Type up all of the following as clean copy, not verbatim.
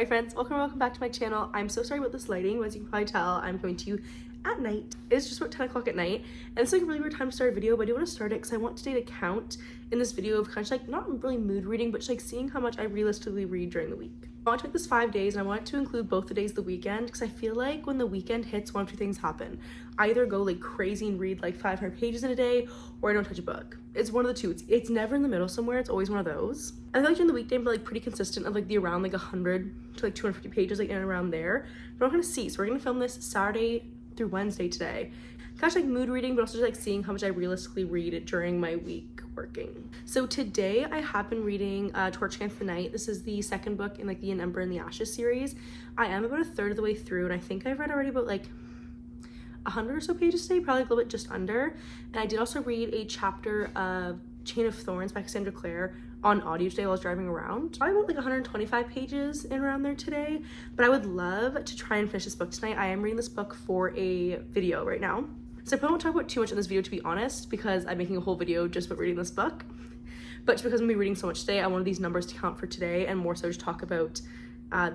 Hi friends, welcome back to my channel. I'm so sorry about this lighting. As you can probably tell, I'm going to you at night. It's just about 10 o'clock at night, and it's like a really weird time to start a video, but I do want to start it because I want today to count in this video of kind of like not really mood reading, but just like seeing how much I realistically read during the week. I want to make this 5 days, and I want it to include both the days of the weekend because I feel like when the weekend hits, one of two things happen. I either go like crazy and read like 500 pages in a day, or I don't touch a book. It's one of the two. It's never in the middle somewhere. It's always one of those. I feel like during the weekday I'm like pretty consistent of like the around like 100 to like 250 pages, like in and around there. But I'm gonna see. So we're gonna film this Saturday through Wednesday today. Kind of like mood reading, but also just like seeing how much I realistically read during my week working. So today I have been reading Torch Against the Night. This is the second book in like the An Ember and the Ashes series. I am about a third of the way through, and I think I've read already about like 100 or so pages today, probably a little bit just under. And I did also read a chapter of Chain of Thorns by Cassandra Clare on audio today while I was driving around. Probably about like 125 pages in around there today, but I would love to try and finish this book tonight. I am reading this book for a video right now. So I probably won't talk about too much in this video, to be honest, because I'm making a whole video just about reading this book. But just because I'm gonna be reading so much today, I wanted these numbers to count for today and more so just talk about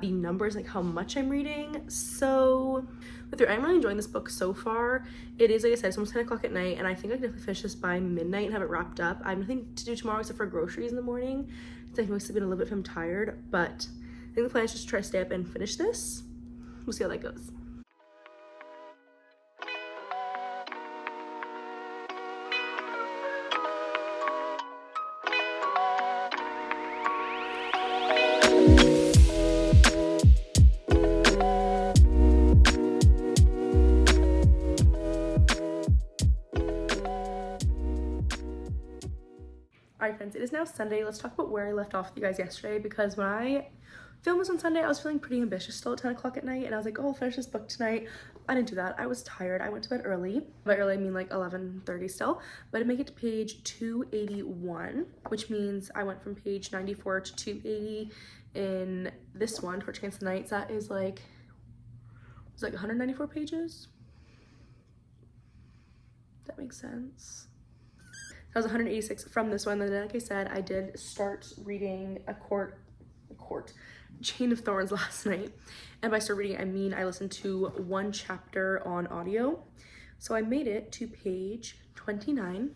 the numbers, like how much I'm reading. So I'm really enjoying this book so far. It is, like I said, it's almost 10 o'clock at night, and I think I can definitely finish this by midnight and have it wrapped up. I have nothing to do tomorrow except for groceries in the morning, so I can sleep in a little bit if I'm tired, but I think the plan is just to try to stay up and finish this. We'll see how that goes. Alright friends, it is now Sunday. Let's talk about where I left off with you guys yesterday, because when I filmed this on Sunday, I was feeling pretty ambitious still at 10 o'clock at night, and I was like, oh, I'll finish this book tonight. I didn't do that. I was tired. I went to bed early. By early, I mean like 11:30 still, but I make it to page 281, which means I went from page 94 to 280 in this one, Torch Against the Night. That is like, it's like 194 pages. That makes sense. That was 186 from this one. And then, like I said, I did start reading Chain of Thorns last night. And by start reading, I mean I listened to one chapter on audio. So I made it to page 29.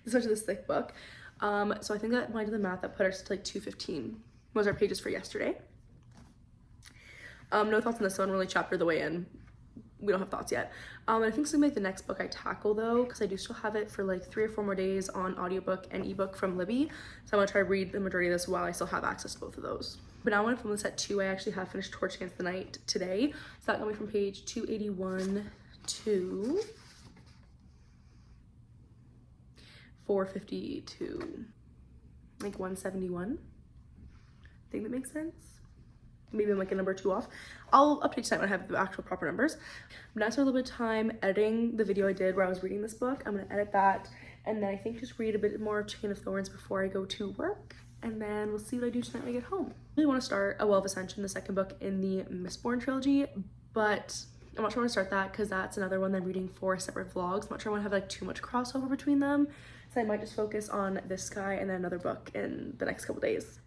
This is this thick book. So I think that when I did the math, that put us to like 215 was our pages for yesterday. No thoughts on this one, really chapter the way in. We don't have thoughts yet. I think it's gonna be like the next book I tackle though, because I do still have it for like 3 or 4 more days on audiobook and ebook from Libby. So I'm gonna try to read the majority of this while I still have access to both of those. But now when I film this at 2, I actually have finished Torch Against the Night today. So that got me from page 281 to 452, like 171. I think that makes sense. Maybe I'm like a number 2 off. I'll update tonight when I have the actual proper numbers. But now I spent a little bit of time editing the video I did where I was reading this book. I'm gonna edit that, and then I think just read a bit more of Chain of Thorns before I go to work, and then we'll see what I do tonight when I get home. I really want to start A Well of Ascension, the second book in the Mistborn trilogy, but I'm not sure I want to start that because that's another one that I'm reading for separate vlogs. I'm not sure I want to have like too much crossover between them, so I might just focus on this guy and then another book in the next couple days.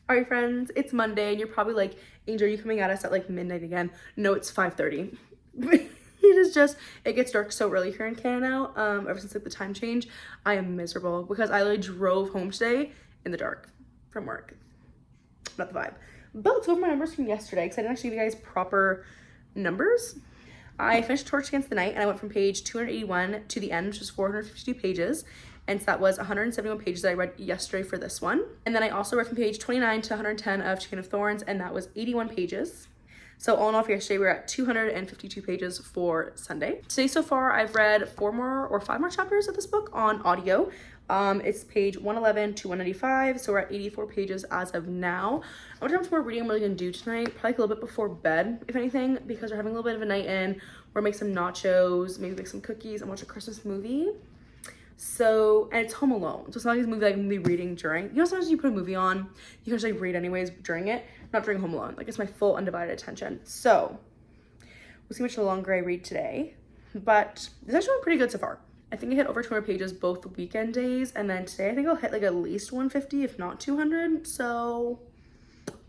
Alright friends, it's Monday, and you're probably like, Angel, are you coming at us at like midnight again? No, it's 5:30. It is just, it gets dark so early here in Canada now, ever since like the time change. I am miserable because I literally drove home today in the dark from work. Not the vibe. But let's go over my numbers from yesterday, because I didn't actually give you guys proper numbers. I finished Torch Against the Night, and I went from page 281 to the end, which is 452 pages. And so that was 171 pages that I read yesterday for this one. And then I also read from page 29 to 110 of Chain of Thorns, and that was 81 pages. So all in all for yesterday, we're at 252 pages for Sunday. Today so far, I've read 5 more chapters of this book on audio. It's page 111 to 195, so we're at 84 pages as of now. I wonder how much more reading I'm really gonna do tonight, probably like a little bit before bed, if anything, because we're having a little bit of a night in. We're make some nachos, maybe make some cookies, and watch a Christmas movie. So, and it's Home Alone, so it's not like a movie that I can be reading during. You know, sometimes you put a movie on, you can just like read anyways during it, not during Home Alone. Like, it's my full undivided attention. So we'll see how much longer I read today, but it's actually been pretty good so far. I think I hit over 200 pages both the weekend days, and then today I think I'll hit like at least 150, if not 200. So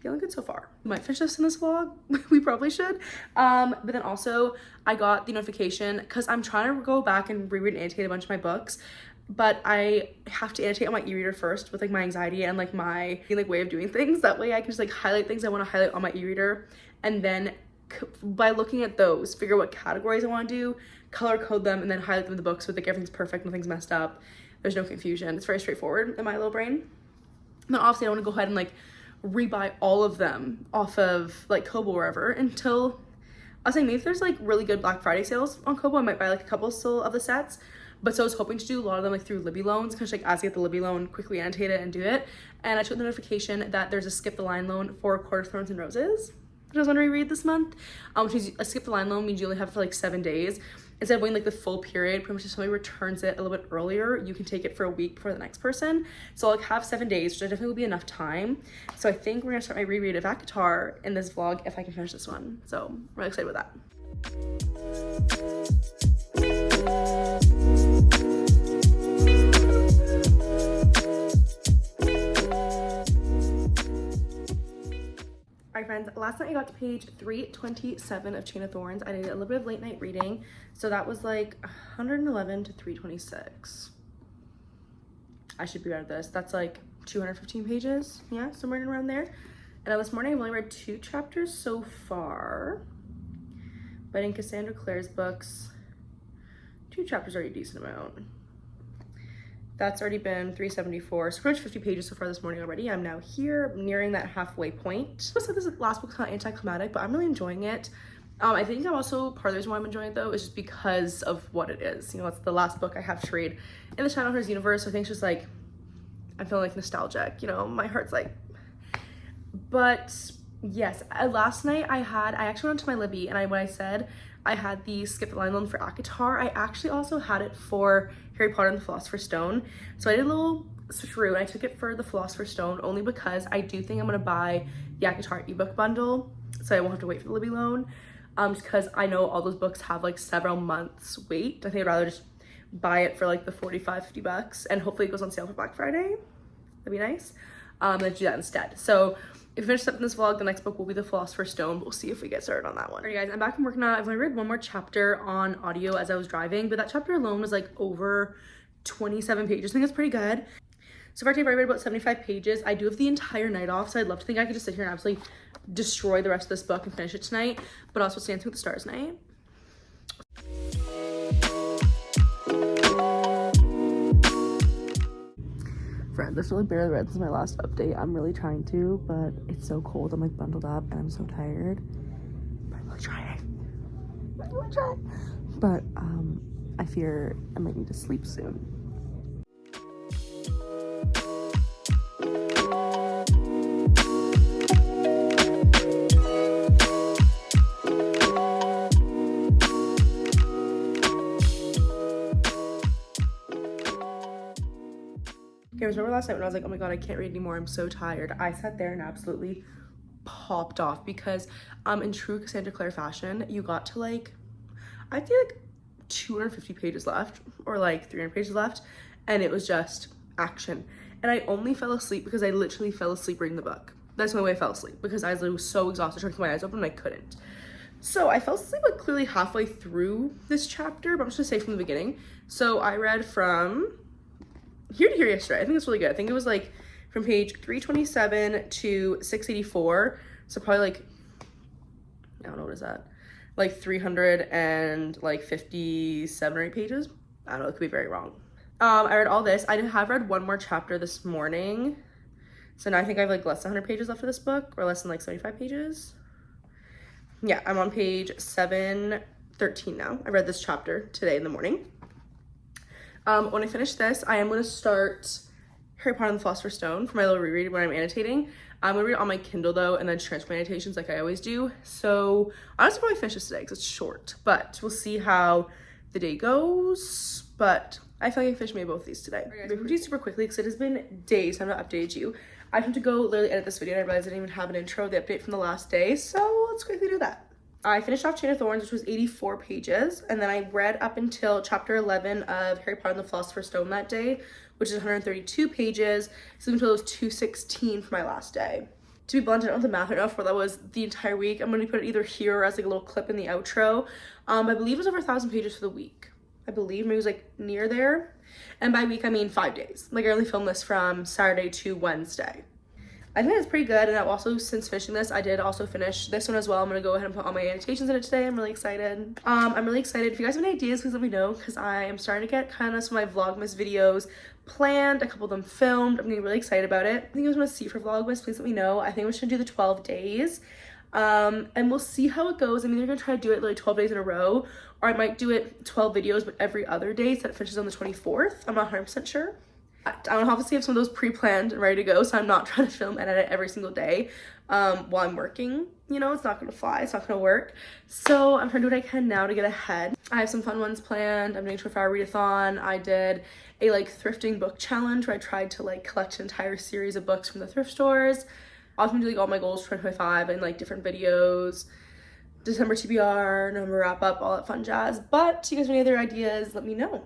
feeling good so far. We might finish this in this vlog. We probably should. But then also I got the notification because I'm trying to go back and reread and annotate a bunch of my books, but I have to annotate on my e-reader first with like my anxiety and like my like way of doing things. That way I can just like highlight things I want to highlight on my e-reader, and then by looking at those, figure what categories I want to do, color code them, and then highlight them in the book so like everything's perfect, nothing's messed up, there's no confusion. It's very straightforward in my little brain. But obviously I want to go ahead and like rebuy all of them off of like Kobo or wherever until I was saying maybe if there's like really good Black Friday sales on Kobo, I might buy like a couple still of the sets. But so I was hoping to do a lot of them like through Libby loans, because like as I get the Libby loan, quickly annotate it and do it. And I took the notification that there's a skip the line loan for Court of Thorns and Roses that I was going to reread this month. Which is a skip the line loan means you only have it for like 7 days. Instead of waiting like the full period, pretty much if somebody returns it a little bit earlier, you can take it for a week before the next person. So I'll like have 7 days, which definitely will be enough time. So I think we're gonna start my reread of ACOTAR in this vlog if I can finish this one. So I'm really excited about that. Alright friends, last night I got to page 327 of Chain of Thorns. I did a little bit of late night reading, so that was like 111 to 326. I should be out of this. That's like 215 pages, yeah, somewhere around there. And this morning I've only read 2 chapters so far, but in Cassandra Clare's books, 2 chapters are a decent amount. That's already been 374, so pretty much 50 pages so far this morning already. I'm now here, nearing that halfway point. I said this last book's kind of anticlimactic, but I'm really enjoying it. I think I'm also, part of the reason why I'm enjoying it though is just because of what it is. You know, it's the last book I have to read in the Shadowhunters universe, so I think it's just like, I'm feeling like nostalgic, you know, my heart's like, but yes, last night I actually went to my Libby, and when I said I had the skip the line loan for ACOTAR, I actually also had it for Harry Potter and the Philosopher's Stone. So I did a little switcheroo and I took it for the Philosopher's Stone only because I do think I'm gonna buy the ACOTAR ebook bundle, so I won't have to wait for the Libby loan. Just because I know all those books have like several months wait. I think I'd rather just buy it for like the 45-50 bucks, and hopefully it goes on sale for Black Friday. That'd be nice. Then do that instead. So if we finish up in this vlog, the next book will be The Philosopher's Stone. We'll see if we get started on that one. Alright guys, I'm back from work now. I've only read one more chapter on audio as I was driving, but that chapter alone was like over 27 pages. I think it's pretty good. So far today I've read about 75 pages. I do have the entire night off, so I'd love to think I could just sit here and absolutely destroy the rest of this book and finish it tonight, but also it's Dancing with the Stars night. Friend, this really barely read since my last update. I'm really trying to, but it's so cold. I'm like bundled up and I'm so tired. But I'm really trying. I'm really trying. But I fear I might need to sleep soon. Okay, remember last night when I was like, oh my god, I can't read anymore, I'm so tired. I sat there and absolutely popped off because in true Cassandra Clare fashion, you got to like, I'd say like 250 pages left or like 300 pages left, and it was just action. And I only fell asleep because I literally fell asleep reading the book. That's the only way I fell asleep, because I was so exhausted trying to keep my eyes open and I couldn't. So I fell asleep like clearly halfway through this chapter, but I'm just gonna say from the beginning. So I read from here to here yesterday. I think it's really good. I think it was like from page 327 to 684. So probably like, I don't know, what is that? Like 357 or 8 pages. I don't know, it could be very wrong. I read all this. I have read one more chapter this morning. So now I think I have like less than 100 pages left of this book, or less than like 75 pages. Yeah, I'm on page 713 now. I read this chapter today in the morning. When I finish this, I am going to start Harry Potter and the Philosopher's Stone for my little reread when I'm annotating. I'm going to read it on my Kindle though, and then transfer my annotations like I always do. So honestly, probably finish this today because it's short, but we'll see how the day goes. But I feel like I finished maybe both of these today. Right, guys, we'll do super quickly because it has been days. I've not updated you. I have to go literally edit this video, and I realized I didn't even have an intro of the update from the last day. So let's quickly do that. I finished off Chain of Thorns, which was 84 pages, and then I read up until chapter 11 of Harry Potter and the Philosopher's Stone that day, which is 132 pages, so until it was 216 for my last day. to be blunt, I don't have the math right now for that was the entire week. I'm going to put it either here or as like a little clip in the outro. I believe it was over 1,000 pages for the week. I believe maybe it was like near there. And by week, I mean 5 days. Like I only filmed this from Saturday to Wednesday. I think that's pretty good. And I've also, since finishing this, I did also finish this one as well. I'm gonna go ahead and put all my annotations in it today. I'm really excited. I'm really excited. If you guys have any ideas, please let me know, because I am starting to get kind of some of my Vlogmas videos planned, a couple of them filmed. I'm getting really excited about it. I think you guys want to see for Vlogmas, please let me know. I think we should do the 12 days. And we'll see how it goes. I'm either gonna try to do it like 12 days in a row, or I might do it 12 videos but every other day so that it finishes on the 24th. I'm not 100% sure. I don't obviously have some of those pre-planned and ready to go, so I'm not trying to film and edit every single day while I'm working. You know, it's not gonna fly, it's not gonna work. So I'm trying to do what I can now to get ahead. I have some fun ones planned. I'm doing 24-hour readathon. I did a like thrifting book challenge where I tried to like collect an entire series of books from the thrift stores. I was gonna do like all my goals for 2025 and like different videos. December TBR, November wrap up, all that fun jazz. But if you guys have any other ideas, let me know.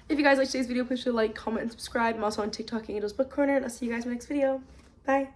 If you guys liked today's video, please like, comment, and subscribe. I'm also on TikTok, Angel's Book Corner, and I'll see you guys in my next video. Bye.